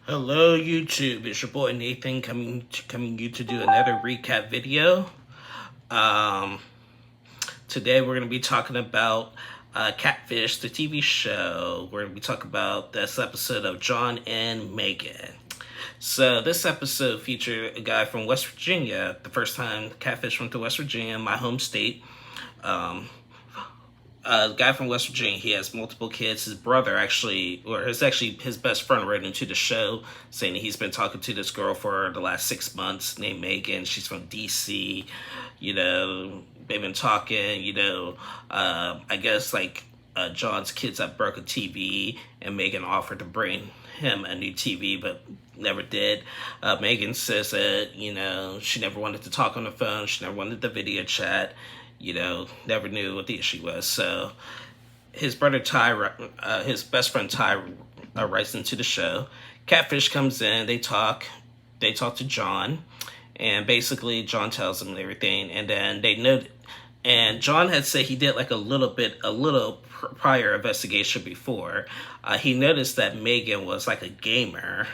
Hello YouTube, it's your boy Nathan coming you to do another recap video. Um, Today we're going to be talking about Catfish, the TV show. We're going to be talking about this episode of John and Megan. So this episode featured a guy from West Virginia. The first time Catfish went to West Virginia, my home state. A guy from West Virginia, he has multiple kids. His brother his best friend wrote into the show saying that he's been talking to this girl for the last 6 months named Megan. She's from DC. They've been talking, I guess John's kids have broke a TV and Megan offered to bring him a new TV, but never did. Megan says that, she never wanted to talk on the phone. She never wanted the video chat. Never knew what the issue was. So his brother Ty, his best friend Ty, writes into the show. Catfish comes in, they talk to John, and basically John tells them everything, and then they know, and John had said he did like a little prior investigation before. He noticed that Megan was like a gamer.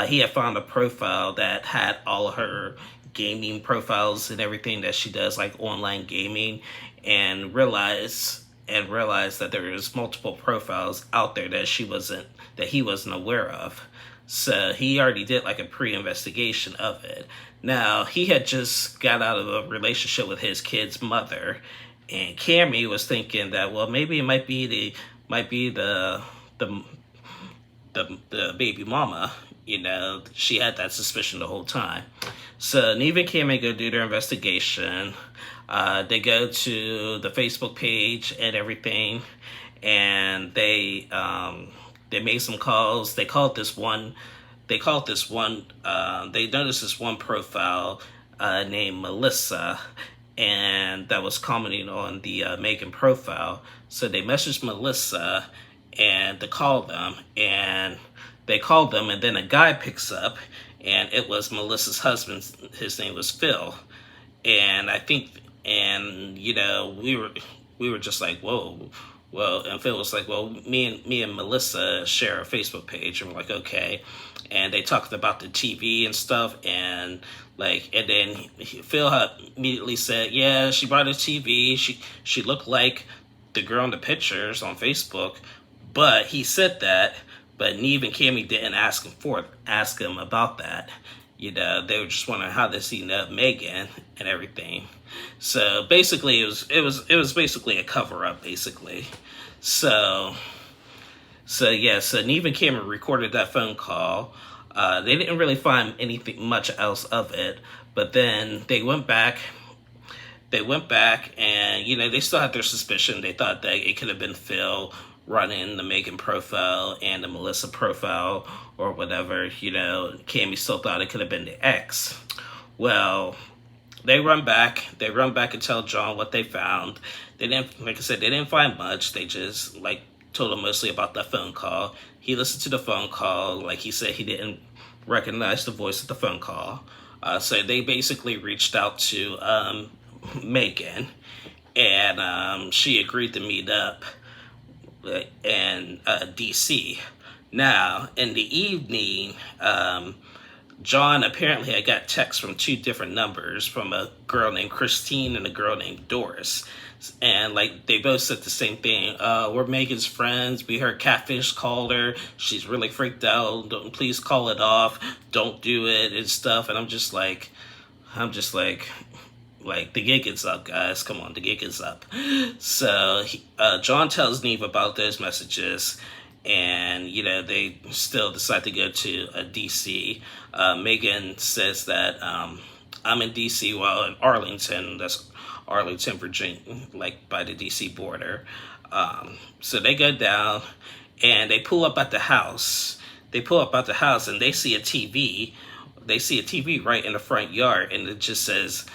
He had found a profile that had all her gaming profiles and everything that she does, like online gaming, and realized that there was multiple profiles out there that he wasn't aware of. So he already did like a pre-investigation of it. Now he had just got out of a relationship with his kid's mother, and Cammy was thinking that, well, maybe it might be the baby mama. She had that suspicion the whole time. So Neve and Cammy go do their investigation. They go to the Facebook page and everything, and they made some calls. They noticed this one profile named Melissa, and that was commenting on the Megan profile. So they messaged Melissa and they called them, and then a guy picks up, and it was Melissa's husband. His name was Phil, and we were just like, whoa. Well, and Phil was like, well, me and Melissa share a Facebook page, and we're like, okay. And they talked about the TV and stuff, and then Phil had immediately said, yeah, she brought a TV. She looked like the girl in the pictures on Facebook, but he said that. But Neve and Cammy didn't ask him about that. They were just wondering how does he know Megan and everything. So basically, it was basically a cover up, basically. So Neve and Cammy recorded that phone call. They didn't really find anything much else of it, but then they went back. And they still had their suspicion. They thought that it could have been Phil running the Megan profile and the Melissa profile or whatever. Cammy still thought it could have been the ex. Well, they run back and tell John what they found. They didn't find much. They just told him mostly about that phone call. He listened to the phone call. Like he said, he didn't recognize the voice of the phone call. So they basically reached out to Megan, and she agreed to meet up in DC. Now, in the evening, John apparently had got texts from two different numbers, from a girl named Christine and a girl named Doris. And they both said the same thing. We're Megan's friends. We heard Catfish called her. She's really freaked out. Please call it off. Don't do it and stuff. And I'm just like, the gig is up, guys. Come on, the gig is up. So John tells Neve about those messages, and they still decide to go to DC. Megan says that I'm in DC while in Arlington. That's Arlington, Virginia, by the DC border. So they go down and they pull up at the house. And they see a TV. They see a TV right in the front yard, and it just says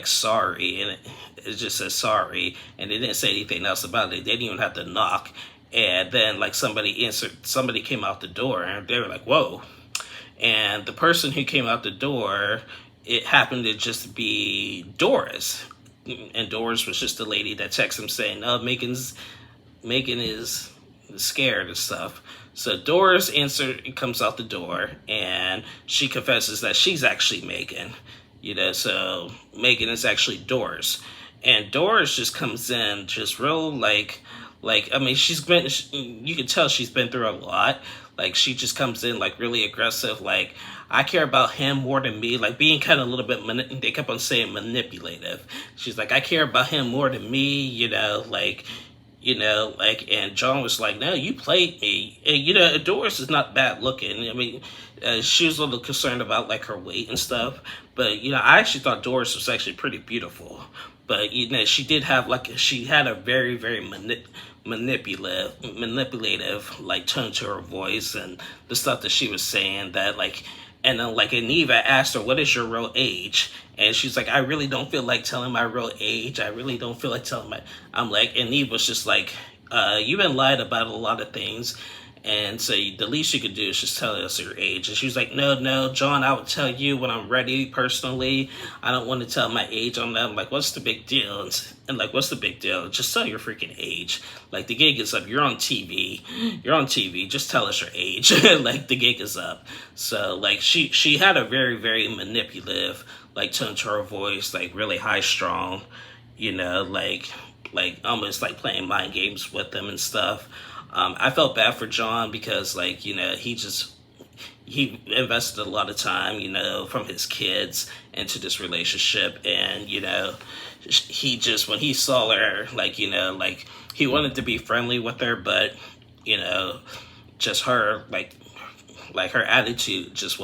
sorry, and it just says sorry, and they didn't say anything else about it. They didn't even have to knock. And then somebody came out the door, and they were like, whoa. And the person who came out the door, it happened to just be Doris. And Doris was just the lady that texted him saying, Megan is scared and stuff. So Doris comes out the door, and she confesses that she's actually Megan. So Megan is actually Doris, and Doris just comes in just real I mean, you can tell she's been through a lot. Like, she just comes in like really aggressive. Like, I care about him more than me. Like, being kind of a little bit, they kept on saying manipulative. She's like, I care about him more than me, and John was like, no, you played me. And, Doris is not bad looking. I mean, she was a little concerned about like her weight and stuff. But, I actually thought Doris was actually pretty beautiful. But, she had a very, very manipulative like tone to her voice, and the stuff that she was saying that and then and Eva asked her, what is your real age? And she's like, I really don't feel like telling my real age. I really don't feel like telling I'm like, and Eve was just like, you've been lied about a lot of things. And so the least you could do is just tell us your age. And she was like, no, John, I would tell you when I'm ready personally. I don't want to tell my age on that. I'm like, what's the big deal? And like, what's the big deal? Just tell your freaking age. Like, the gig is up. You're on TV. Just tell us your age. Like, the gig is up. So, like, she had a very, very manipulative, like, tone to her voice, like, really high strong, like almost like playing mind games with them and stuff. I felt bad for John because, he invested a lot of time, from his kids into this relationship. And, he just, when he saw her, he wanted to be friendly with her, but, just her, her attitude just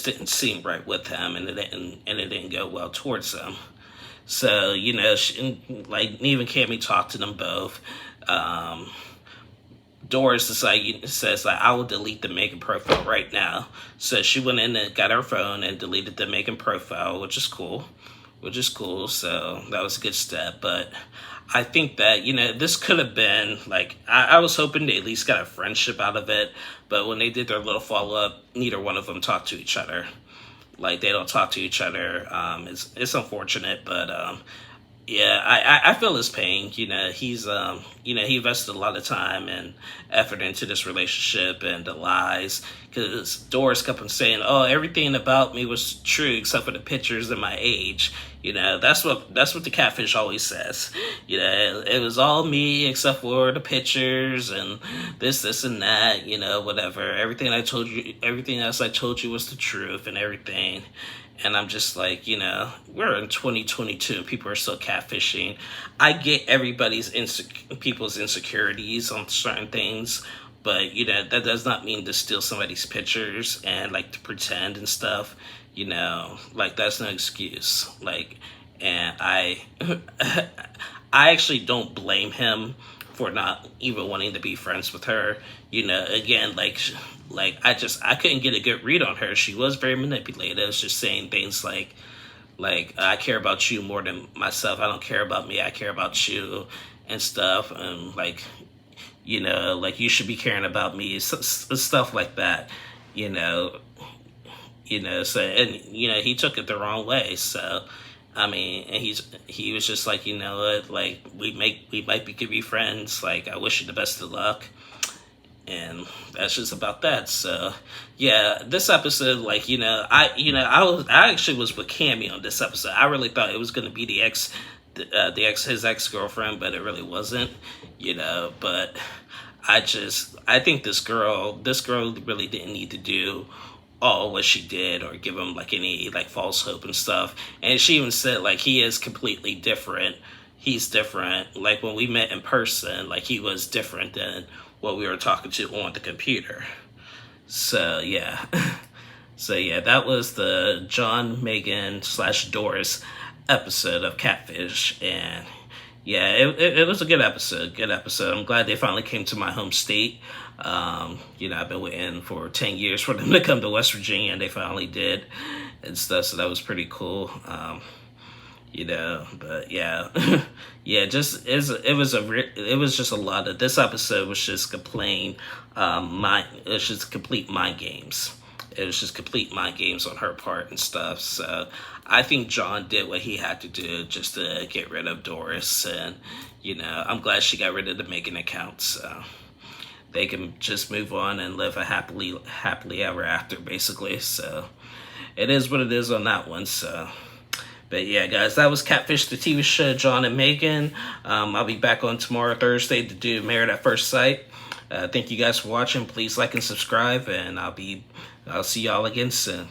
didn't seem right with him, and it didn't go well towards him. So, Neve and Cammy talked to them both. Doris says I will delete the Megan profile right now. So she went in and got her phone and deleted the Megan profile, which is cool. So that was a good step. But I think that, this could have been, I was hoping they at least got a friendship out of it. But when they did their little follow-up, neither one of them talked to each other. Like, they don't talk to each other. It's unfortunate, but yeah, I feel his pain. He's he invested a lot of time and effort into this relationship, and the lies, because Doris kept on saying, oh, everything about me was true except for the pictures and my age. That's what the Catfish always says. It was all me except for the pictures and this and that, whatever. Everything else I told you was the truth and everything. And I'm just like, we're in 2022. People are still catfishing. I get people's insecurities on certain things, but, that does not mean to steal somebody's pictures and, to pretend and stuff. That's no excuse. And I actually don't blame him for not even wanting to be friends with her. Again, I couldn't get a good read on her. She was very manipulative, just saying things like I care about you more than myself. I don't care about me. I care about you and stuff. And you should be caring about me. Stuff like that. So, and he took it the wrong way. So, I mean, and he was just like, what, we could be friends. I wish you the best of luck. And that's just about that. So, yeah, this episode, I actually was with Cammy on this episode. I really thought it was going to be his ex-girlfriend, but it really wasn't, but I think this girl really didn't need to do all what she did or give him any false hope and stuff. And she even said he is completely different. He's different. When we met in person, he was different than what we were talking to on the computer. So yeah. That was the John, Megan / Doris episode of Catfish. And yeah, it was a good episode. I'm glad they finally came to my home state. I've been waiting for 10 years for them to come to West Virginia, and they finally did and stuff. So that was pretty cool. But yeah, yeah, it was just a lot of, this episode was just complete mind games. It was just complete mind games on her part and stuff. So I think John did what he had to do just to get rid of Doris, and I'm glad she got rid of the Megan account. So they can just move on and live a happily ever after, basically. So it is what it is on that one. So, but yeah, guys, that was Catfish, the TV show, John and Megan. I'll be back on tomorrow, Thursday, to do Married at First Sight. Thank you guys for watching. Please like and subscribe, and I'll see y'all again soon.